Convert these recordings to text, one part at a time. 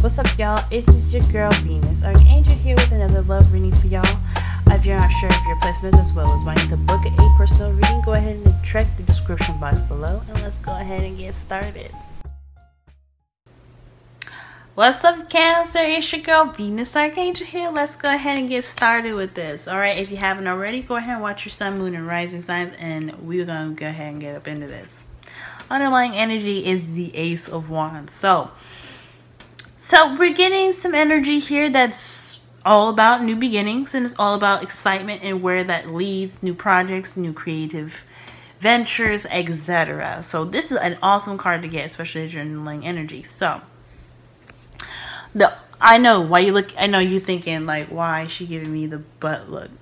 What's up, y'all? It's your girl Venus, Archangel, here with another love reading for y'all. If you're not sure of your placements as well as wanting to book a personal reading, go ahead and check the description box below, and let's go ahead and get started. What's up, Cancer? It's your girl Venus, Archangel here. Let's go ahead and get started with this. Alright, if you haven't already, go ahead and watch your sun, moon, and rising signs, and we're going to go ahead and get up into this. Underlying energy is the Ace of Wands. So we're getting some energy here that's all about new beginnings, and it's all about excitement and where that leads, new projects, new creative ventures, etc. So this is an awesome card to get, especially as you're underlying energy. So I know why you look. I know you're thinking like, why is she giving me the butt look?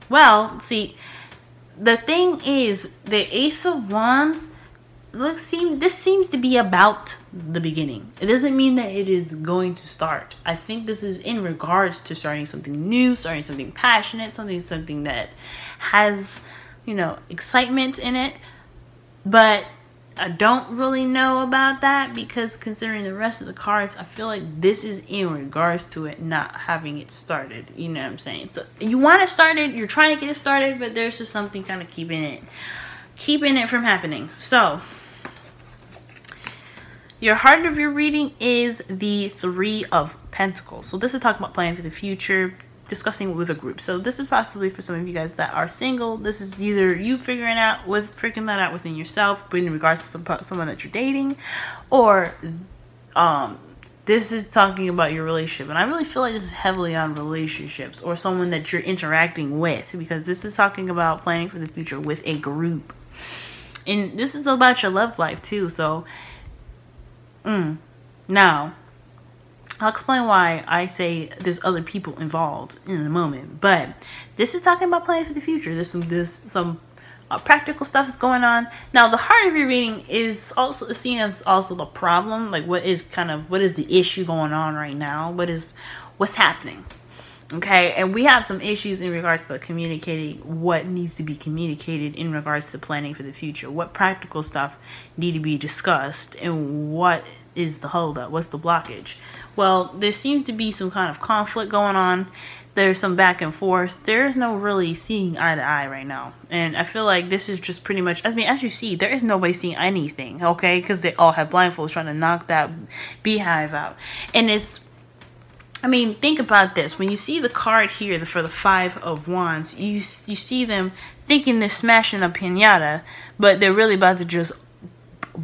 Well, see, the thing is, the Ace of Wands this seems to be about the beginning. It doesn't mean that it is going to start. I think this is in regards to starting something new, starting something passionate, something that has, excitement in it. But I don't really know about that, because considering the rest of the cards, I feel like this is in regards to it not having it started. You know what I'm saying? So you want it started, you're trying to get it started, but there's just something kind of keeping it from happening. So your heart of your reading is the Three of Pentacles. So this is talking about planning for the future, discussing with a group. So this is possibly for some of you guys that are single. This is either you figuring that out within yourself, but in regards to someone that you're dating, or this is talking about your relationship. And I really feel like this is heavily on relationships or someone that you're interacting with, because this is talking about planning for the future with a group. And this is about your love life too. So now I'll explain why I say there's other people involved in a moment, but this is talking about planning for the future. There's some practical stuff is going on. Now, the heart of your reading is also seen as also the problem, like what is the issue going on right now? What's happening? Okay, and we have some issues in regards to communicating what needs to be communicated in regards to planning for the future. What practical stuff need to be discussed, and what is the holdup? What's the blockage? Well, there seems to be some kind of conflict going on. There's some back and forth. There's no really seeing eye to eye right now. And I feel like this is just pretty much, as you see, there is nobody seeing anything, okay? Because they all have blindfolds trying to knock that beehive out. And think about this. When you see the card here for the Five of Wands, you see them thinking they're smashing a piñata, but they're really about to just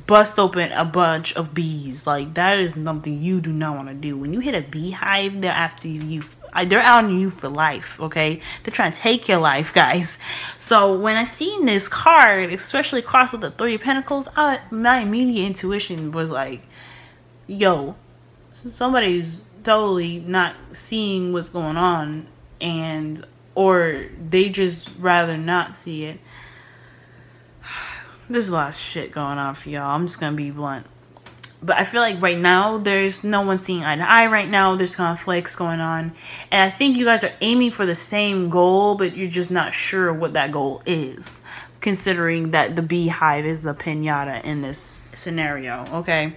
bust open a bunch of bees. Like, that is something you do not want to do. When you hit a beehive, they're after you. They're out on you for life, okay? They're trying to take your life, guys. So when I seen this card, especially crossed with the Three of Pentacles, my immediate intuition was like, yo, somebody's totally not seeing what's going on, or they just rather not see it. There's a lot of shit going on for y'all. I'm just gonna be blunt. But I feel like right now, there's no one seeing eye to eye right now. There's conflicts going on. And I think you guys are aiming for the same goal, but you're just not sure what that goal is, considering that the beehive is the piñata in this scenario, okay?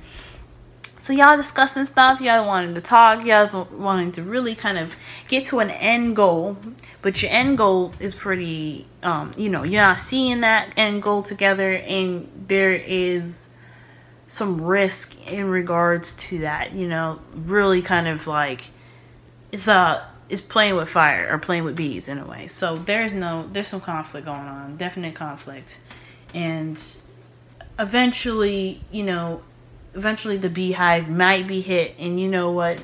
So y'all discussing stuff, y'all wanting to talk, y'all wanting to really kind of get to an end goal, but your end goal is pretty, you're not seeing that end goal together, and there is some risk in regards to that, really kind of like, it's playing with fire or playing with bees in a way. So there's some conflict going on, definite conflict, and eventually the beehive might be hit, and you know what?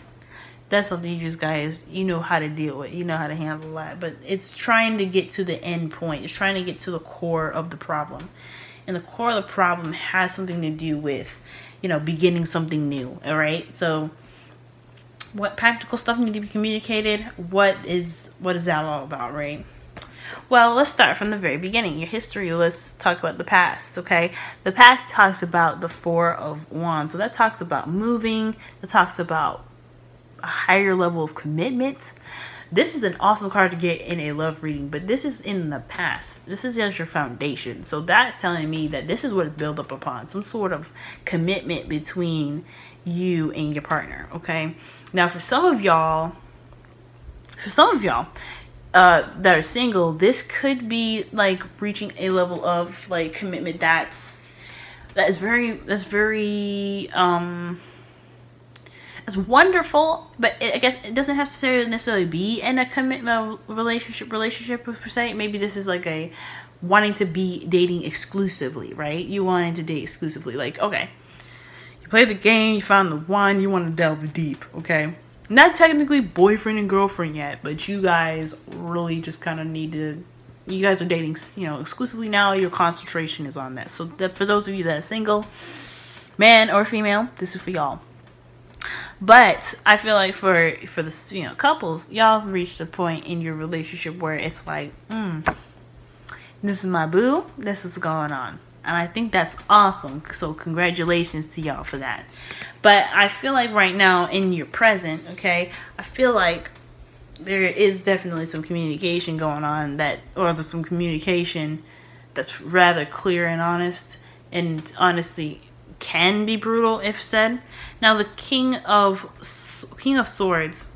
That's something you just guys, how to deal with. You know how to handle that. But it's trying to get to the end point. It's trying to get to the core of the problem. And the core of the problem has something to do with, beginning something new. All right? So what practical stuff need to be communicated? What is that all about, right? Well, let's start from the very beginning. Your history. Let's talk about the past, okay? The past talks about the Four of Wands. So that talks about moving. That talks about a higher level of commitment. This is an awesome card to get in a love reading, but this is in the past. This is just your foundation. So that's telling me that this is what it's built up upon. Some sort of commitment between you and your partner. Okay, now for some of y'all that are single, this could be like reaching a level of like commitment that's very it's wonderful, but I guess it doesn't have to necessarily be in a commitment relationship per se. Maybe this is like a wanting to be dating exclusively, right? You wanting to date exclusively. Like, okay, you play the game, you found the one, you want to delve deep, okay? Not technically boyfriend and girlfriend yet, but you guys really just kind of need to, you guys are dating, you know, exclusively now. Your concentration is on that. So that for those of you that are single, man or female, this is for y'all. But I feel like for the, you know, couples, y'all have reached a point in your relationship where it's like, this is my boo, this is going on. And I think that's awesome. So congratulations to y'all for that. But I feel like right now in your present, okay, I feel like there is definitely some communication going on or there's some communication that's rather clear and honest, and honestly can be brutal if said. Now the King of Swords,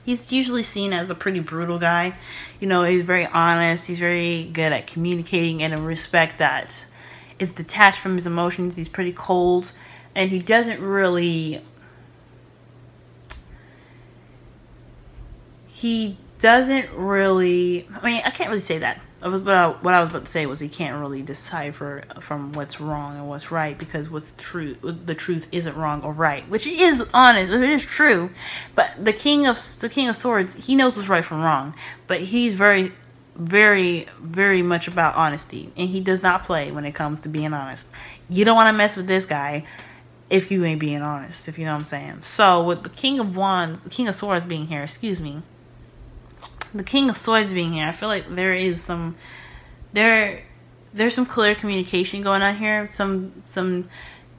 he's usually seen as a pretty brutal guy. You know, he's very honest. He's very good at communicating in a respect that is detached from his emotions. He's pretty cold, and he doesn't really... I mean, I can't really say that. What I was about to say was he can't really decipher from what's wrong and what's right, because the truth isn't wrong or right, which is honest, it is true. But the King of Swords, he knows what's right from wrong, but he's very, very, very much about honesty, and he does not play when it comes to being honest. You don't want to mess with this guy if you ain't being honest, if you know what I'm saying. So with the King of Swords being here, excuse me. The King of Swords being here, I feel like there's some clear communication going on here.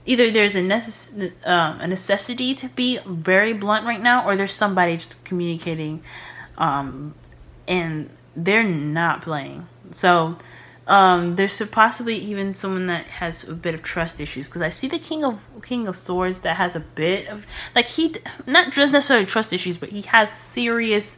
Either there's a necessity to be very blunt right now, or there's somebody just communicating, and they're not playing. So there's possibly even someone that has a bit of trust issues, because I see the King of Swords that has a bit of, like, he not just necessarily trust issues, but he has serious.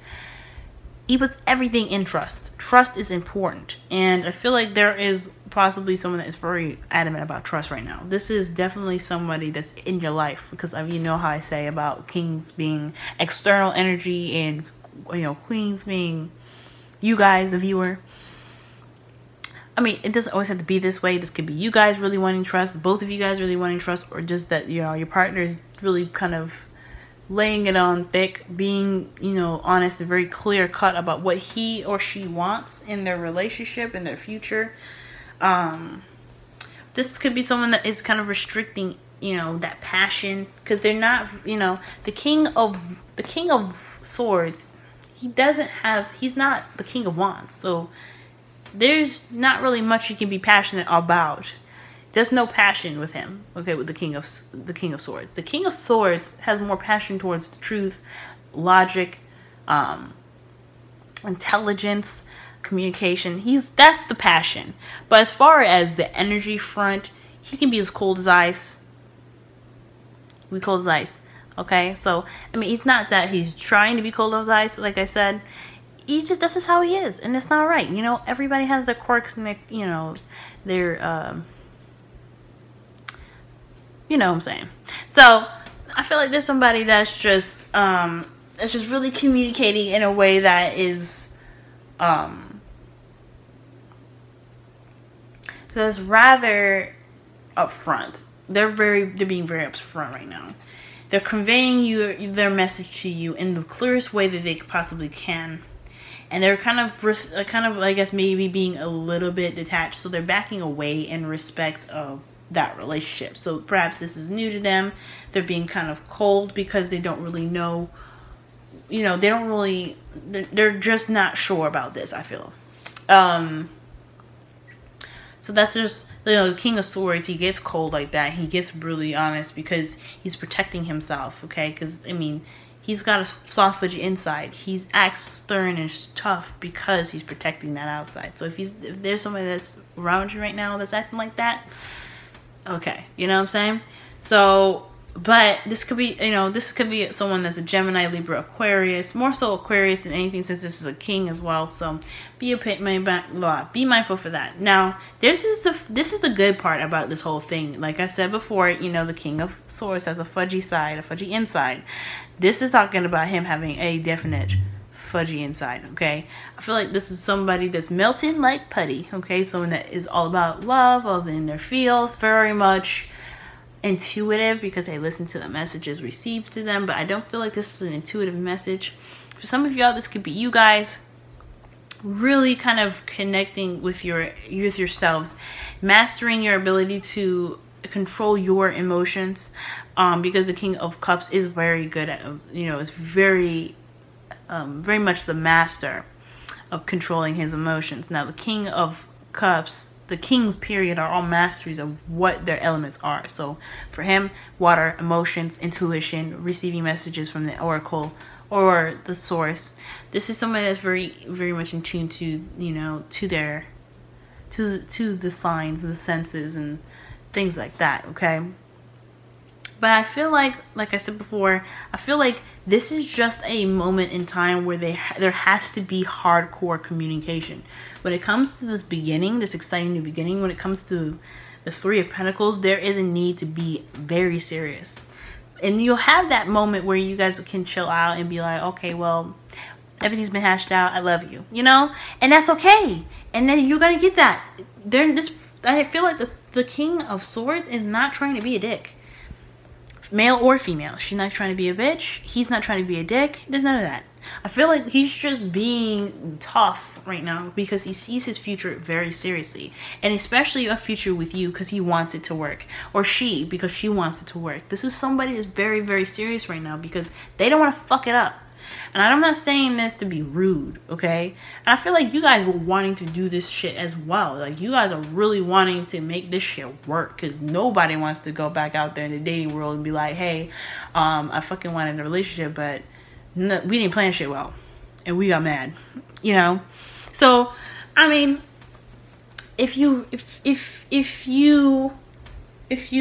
He puts everything in trust. Trust is important. And I feel like there is possibly someone that is very adamant about trust right now. This is definitely somebody that's in your life, because you know how I say about kings being external energy and, you know, queens being you guys, the viewer. I mean, it doesn't always have to be this way. This could be you guys really wanting trust, both of you guys really wanting trust, or just that, you know, your partner is really kind of laying it on thick, being, you know, honest and very clear cut about what he or she wants in their relationship, in their future. This could be someone that is kind of restricting, you know, that passion, because they're not, you know, the King of Swords, he's not the King of Wands, so there's not really much you can be passionate about. There's no passion with him, okay, with the King of Swords. The King of Swords has more passion towards the truth, logic, intelligence, communication. That's the passion. But as far as the energy front, he can be as cold as ice. Cold as ice, okay? So, I mean, it's not that he's trying to be cold as ice, like I said. That's just how he is, and it's not right. You know, everybody has their quirks and their, you know, their, you know what I'm saying. So I feel like there's somebody that's just really communicating in a way that is that's rather upfront. They're being very upfront right now. They're conveying their message to you in the clearest way that they possibly can. And they're kind of, I guess, maybe being a little bit detached. So they're backing away in respect of that relationship. So perhaps this is new to them. They're being kind of cold because they don't really know, you know, they're just not sure about this, I feel. So that's just, you know, the King of Swords, he gets cold like that. He gets brutally honest because he's protecting himself, okay? Because, I mean, he's got a soft edge inside. He acts stern and tough because he's protecting that outside. So if there's somebody that's around you right now that's acting like that, okay, you know what I'm saying? So But this could be, this could be someone that's a Gemini, Libra, Aquarius, more so Aquarius than anything, since this is a king as well. So be mindful for that. Now, this is the good part about this whole thing. Like I said before, the King of Swords has a fudgy side, a fudgy inside. This is talking about him having a definite fudgy inside. Okay, I feel like this is somebody that's melting like putty. Okay, someone that is all about love, all in their feels, very much intuitive because they listen to the messages received to them. But I don't feel like this is an intuitive message. For some of y'all, this could be you guys really kind of connecting with yourselves, mastering your ability to control your emotions, because the King of Cups is very good at, is very much the master of controlling his emotions. Now, the King of Cups, the kings period, are all masteries of what their elements are. So for him, water, emotions, intuition, receiving messages from the oracle or the source. This is somebody that's very, very much in tune to, to the signs, the senses, and things like that. Okay. But I feel like I said before, I feel like this is just a moment in time where there has to be hardcore communication. When it comes to this beginning, this exciting new beginning, when it comes to the Three of Pentacles, there is a need to be very serious. And you'll have that moment where you guys can chill out and be like, okay, well, everything's been hashed out. I love you, and that's okay. And then you're going to get that. I feel like the King of Swords is not trying to be a dick. Male or female. She's not trying to be a bitch. He's not trying to be a dick. There's none of that. I feel like he's just being tough right now because he sees his future very seriously. And especially a future with you because he wants it to work. Or she, because she wants it to work. This is somebody that's very, very serious right now because they don't want to fuck it up. And I'm not saying this to be rude, okay? And I feel like you guys were wanting to do this shit as well. Like, you guys are really wanting to make this shit work because nobody wants to go back out there in the dating world and be like, hey, I fucking wanted a relationship, but no, we didn't plan shit well. And we got mad, So, I mean, if you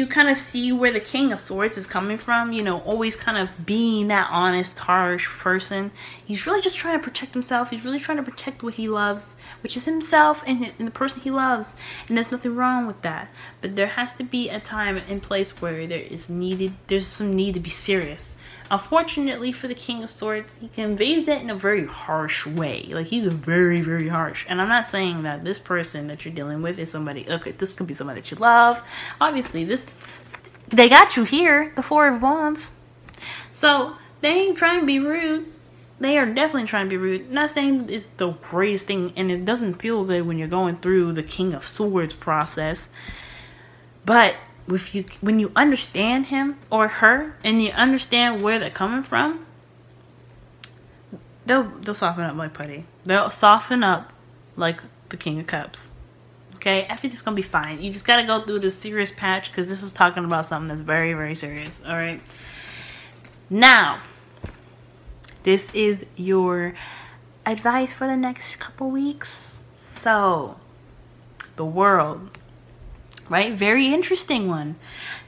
kind of see where the King of Swords is coming from, always kind of being that honest, harsh person. He's really just trying to protect himself. He's really trying to protect what he loves, which is himself and the person he loves. And there's nothing wrong with that. But there has to be a time and place where there's some need to be serious. Unfortunately for the King of Swords, he conveys that in a very harsh way. Like, he's very, very harsh. And I'm not saying that this person that you're dealing with is somebody, okay, this could be somebody that you love. Obviously, they got you here, the Four of Wands. So, they ain't trying to be rude. They are definitely trying to be rude. I'm not saying it's the greatest thing, and it doesn't feel good when you're going through the King of Swords process. But when you understand him or her and you understand where they're coming from, they'll soften up like putty. They'll soften up like the King of Cups. Okay, everything's gonna be fine. You just gotta go through this serious patch because this is talking about something that's very, very serious. All right. Now, this is your advice for the next couple weeks. So, the World. Right? Very interesting one.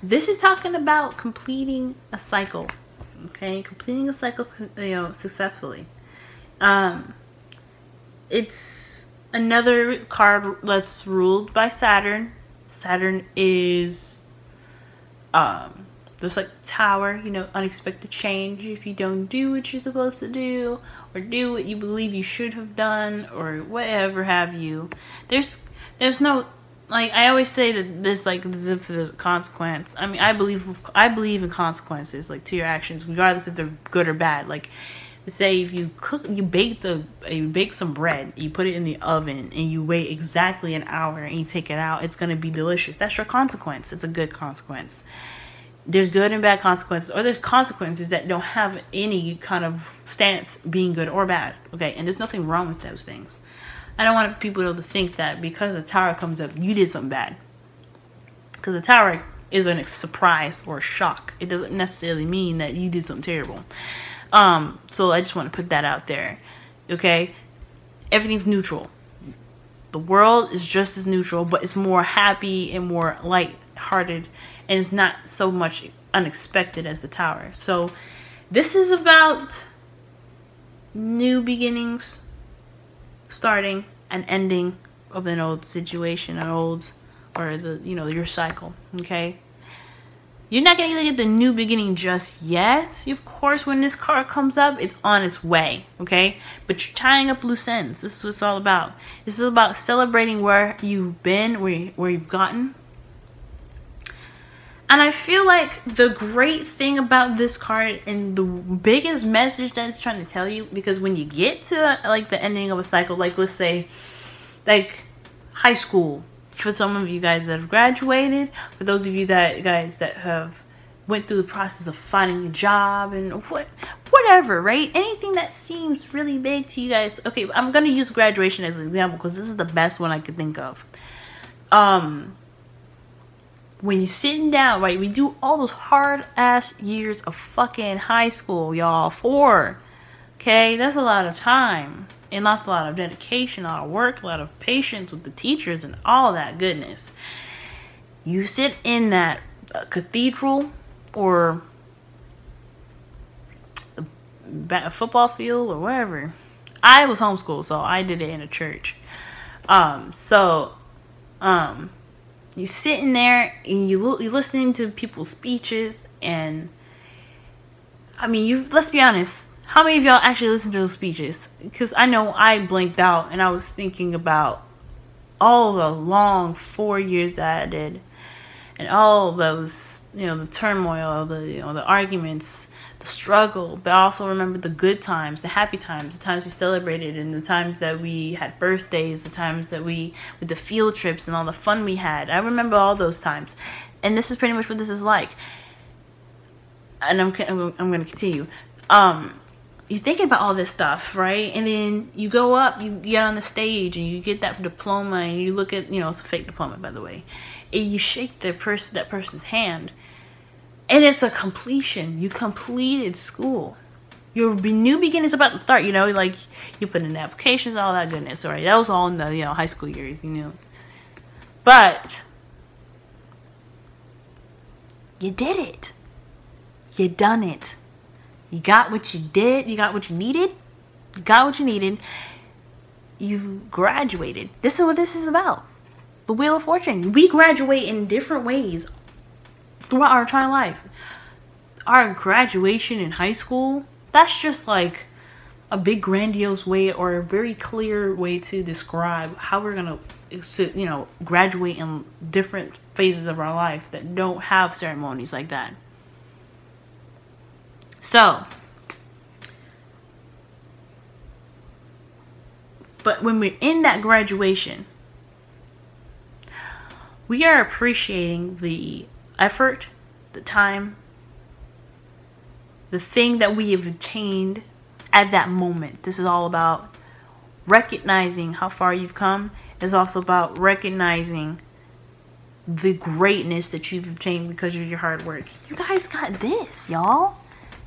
This is talking about completing a cycle. Okay? Completing a cycle, successfully. It's another card that's ruled by Saturn. Saturn is just like the Tower, unexpected change. If you don't do what you're supposed to do, or do what you believe you should have done, or whatever have you, there's no, like, I always say that this, like, as if there's a consequence. I mean, I believe in consequences, like, to your actions, regardless if they're good or bad. Like, say if you bake some bread, you put it in the oven, and you wait exactly an hour, and you take it out, it's gonna be delicious. That's your consequence. It's a good consequence. There's good and bad consequences, or there's consequences that don't have any kind of stance being good or bad. Okay, and there's nothing wrong with those things. I don't want people to think that because the Tower comes up, you did something bad. Because the Tower is a surprise or a shock. It doesn't necessarily mean that you did something terrible. So I just want to put that out there. Okay? Everything's neutral. The World is just as neutral, but it's more happy and more light-hearted. And it's not so much unexpected as the Tower. So this is about new beginnings, starting and ending of an old situation, or your cycle. Okay, you're not gonna get the new beginning just yet. Of course, when this card comes up, it's on its way. Okay, but you're tying up loose ends. This is what it's all about. This is about celebrating where you've been, where you've gotten. And I feel like the great thing about this card, and the biggest message that it's trying to tell you, because when you get to like the ending of a cycle, like let's say like high school, for some of you guys that have graduated, for those of you that have went through the process of finding a job and whatever, right? Anything that seems really big to you guys. Okay, I'm gonna use graduation as an example because this is the best one I could think of. When you're sitting down, right, we do all those hard-ass years of fucking high school, y'all. 4. Okay? That's a lot of time. And that's a lot of dedication, a lot of work, a lot of patience with the teachers and all that goodness. You sit in that cathedral or the football field or wherever. I was homeschooled, so I did it in a church. You sitting there and you're listening to people's speeches, and I mean, let's be honest, how many of y'all actually listen to those speeches? Because I know I blinked out and I was thinking about all the long 4 years that I did, and all those, the turmoil, the arguments, the struggle, but I also remember the good times, the happy times, the times we celebrated, and the times that we had birthdays, the times that with the field trips and all the fun we had. I remember all those times, and this is pretty much what this is like. And I'm going to continue. You're thinking about all this stuff, right? And then you go up, you get on the stage, and you get that diploma, and you look at, it's a fake diploma, by the way, and you shake that person's hand. And it's a completion. You completed school. Your new beginning is about to start. Like you put in applications, all that goodness. All right, that was all in the high school years. But you did it. You done it. You got what you did. You got what you needed. You got what you needed. You graduated. This is what this is about. The Wheel of Fortune. We graduate in different ways throughout our entire life. Our graduation in high school, that's just like a big grandiose way, or a very clear way to describe how we're gonna graduate in different phases of our life that don't have ceremonies like that. So, but when we're in that graduation, we are appreciating the effort, the time, the thing that we have attained at that moment. This is all about recognizing how far you've come. It's also about recognizing the greatness that you've obtained because of your hard work. You guys got this, y'all.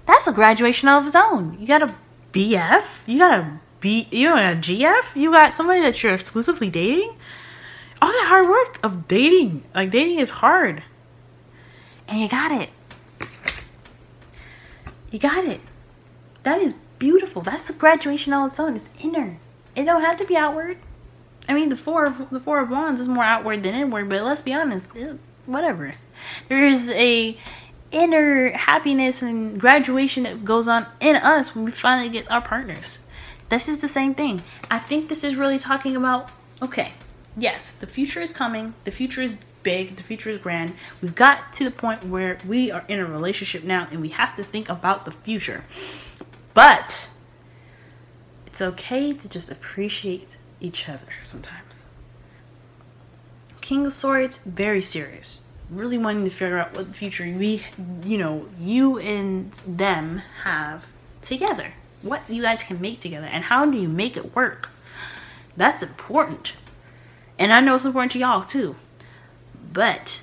That's a graduation of its own. You got a BF. You got a GF. You got somebody that you're exclusively dating. All that hard work of dating. Like, dating is hard. And you got it. You got it. That is beautiful. That's a graduation all its own. It's inner. It don't have to be outward. I mean, the four of Wands is more outward than inward, but let's be honest, whatever. There is a inner happiness and graduation that goes on in us when we finally get our partners. This is the same thing. I think this is really talking about, okay, yes, the future is coming. The future is big. The future is grand. We've got to the point where we are in a relationship now, and we have to think about the future. But it's okay to just appreciate each other sometimes. King of Swords, very serious. Really wanting to figure out what future you and them have together. What you guys can make together, and how do you make it work? That's important. And I know it's important to y'all too. But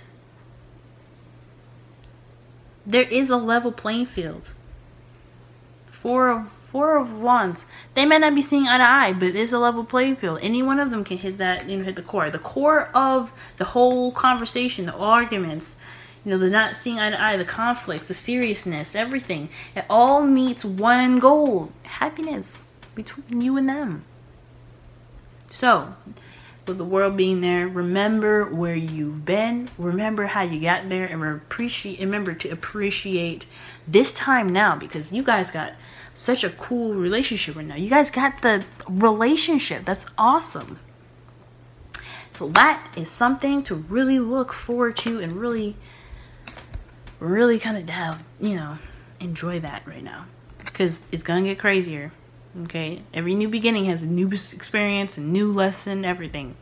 there is a level playing field. Four of Wands. They may not be seeing eye to eye, but there's a level playing field. Any one of them can hit that, hit the core. The core of the whole conversation, the arguments, You know, the not seeing eye to eye, the conflicts, the seriousness, everything. It all meets one goal. Happiness between you and them. So, with the world being there, remember where you've been. Remember how you got there. And remember to appreciate this time now. Because you guys got such a cool relationship right now. You guys got the relationship. That's awesome. So that is something to really look forward to and really kind of have, you know, enjoy that right now. Because it's going to get crazier. Okay? Every new beginning has a new experience, a new lesson, everything.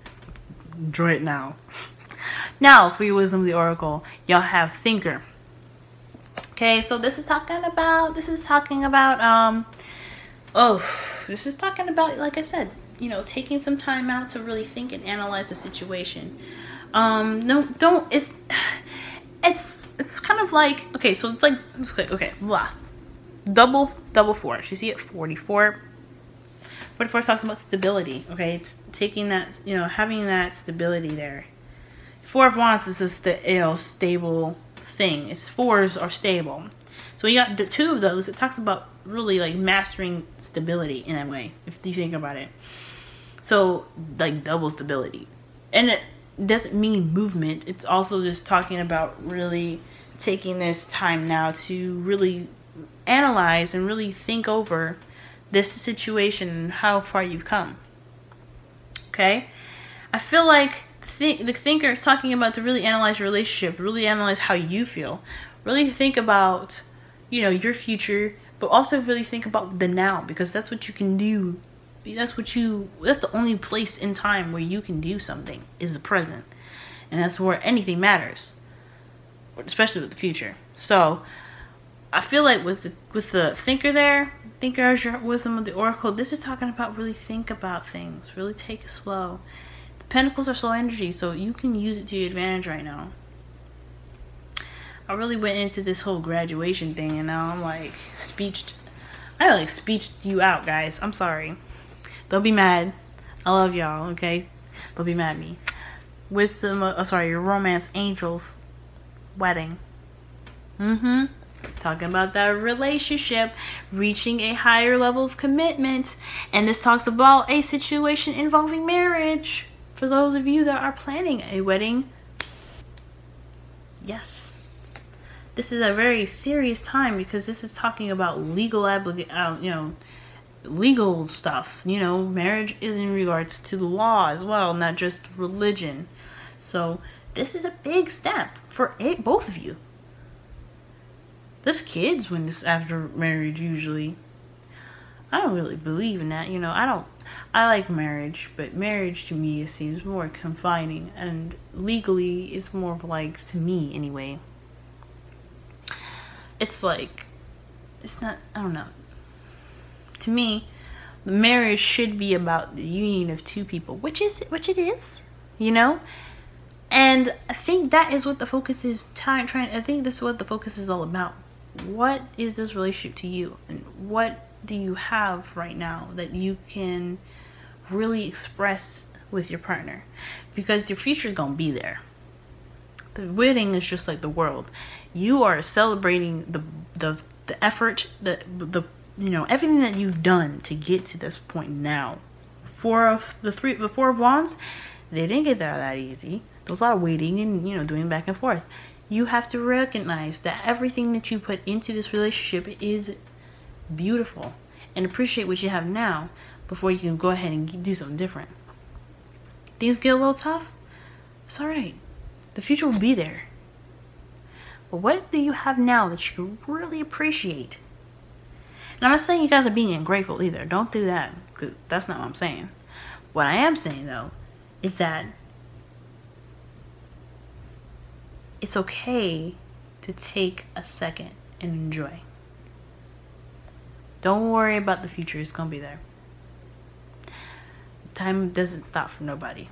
Enjoy it now. Now, for your Wisdom of the Oracle, y'all have Thinker. Okay, so this is talking about, like I said, you know, taking some time out to really think and analyze the situation. It's kind of like, okay, so it's like, okay, blah. Double 4. You see it? 44. 44 talks about stability, okay? It's taking that, you know, having that stability there. 4 of Wands is just the, you know, stable thing. It's 4s are stable. So you got the 2 of those. It talks about really like mastering stability in a way, if you think about it. So like double stability. And it doesn't mean movement. It's also just talking about really taking this time now to really analyze and really think over this situation and how far you've come. Okay? I feel like the thinker is talking about to really analyze your relationship, really analyze how you feel, really think about, you know, your future, but also really think about the now, because that's what you can do. That's the only place in time where you can do something, is the present. And that's where anything matters, especially with the future. So I feel like with the thinker there, thinker as your Wisdom of the Oracle, this is talking about really think about things, really take it slow. The Pentacles are slow energy, so you can use it to your advantage right now. I really went into this whole graduation thing, and now I'm like I like speeched you out, guys. I'm sorry. Don't be mad. I love y'all, okay? Don't be mad at me. Wisdom, your Romance Angels wedding. Talking about that relationship, reaching a higher level of commitment. And this talks about a situation involving marriage. For those of you that are planning a wedding. Yes. This is a very serious time, because this is talking about legal legal stuff. You know, marriage is in regards to the law as well, not just religion. So this is a big step for both of you. There's kids when this after marriage usually. I don't really believe in that. You know, I like marriage, but marriage to me, it seems more confining, and legally it's more of like, to me anyway, it's like, it's not, I don't know. To me, the marriage should be about the union of 2 people, which it is, you know? And I think that is what the focus is I think this is what the focus is all about. What is this relationship to you? And what do you have right now that you can really express with your partner? Because your future is going to be there. The wedding is just like the world. You are celebrating the effort, the you know, everything that you've done to get to this point now. The 4 of Wands, they didn't get there that easy. There was a lot of waiting and, you know, doing back and forth. You have to recognize that everything that you put into this relationship is beautiful, and appreciate what you have now before you can go ahead and do something different. Things get a little tough. It's alright. The future will be there. But what do you have now that you can really appreciate? And I'm not saying you guys are being ungrateful either. Don't do that, because that's not what I'm saying. What I am saying, though, is that it's okay to take a second and enjoy. Don't worry about the future. It's going to be there. Time doesn't stop for nobody.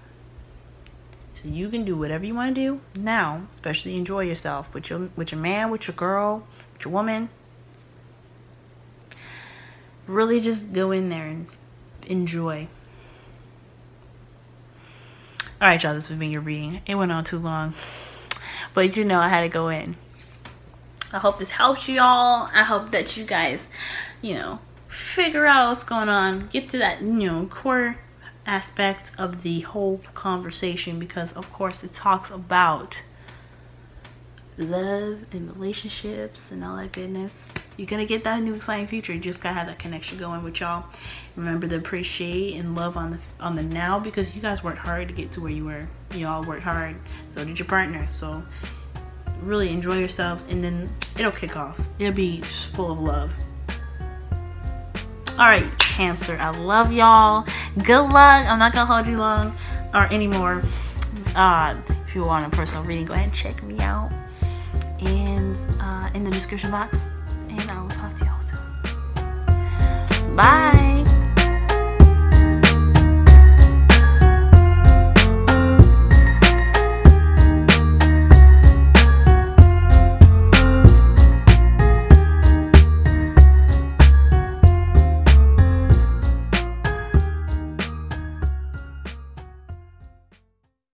So you can do whatever you want to do now, especially enjoy yourself with your man, with your girl, with your woman. Really just go in there and enjoy. Alright, y'all, this has been your reading. It went on too long. But you know, I had to go in. I hope this helps you all. I hope that you guys, you know, figure out what's going on. Get to that, you know, core aspect of the whole conversation, because of course it talks about love and relationships and all that goodness. You're gonna get that new exciting future. You just gotta have that connection going with y'all. Remember to appreciate and love on the now, because you guys worked hard to get to where you were. Y'all worked hard, so did your partner. So really enjoy yourselves, and then it'll kick off. It'll be just full of love. All right, Cancer, I love y'all. Good luck. I'm not gonna hold you long or anymore. If you want a personal reading, go ahead and check me out and in the description box, and I will talk to y'all soon. Bye.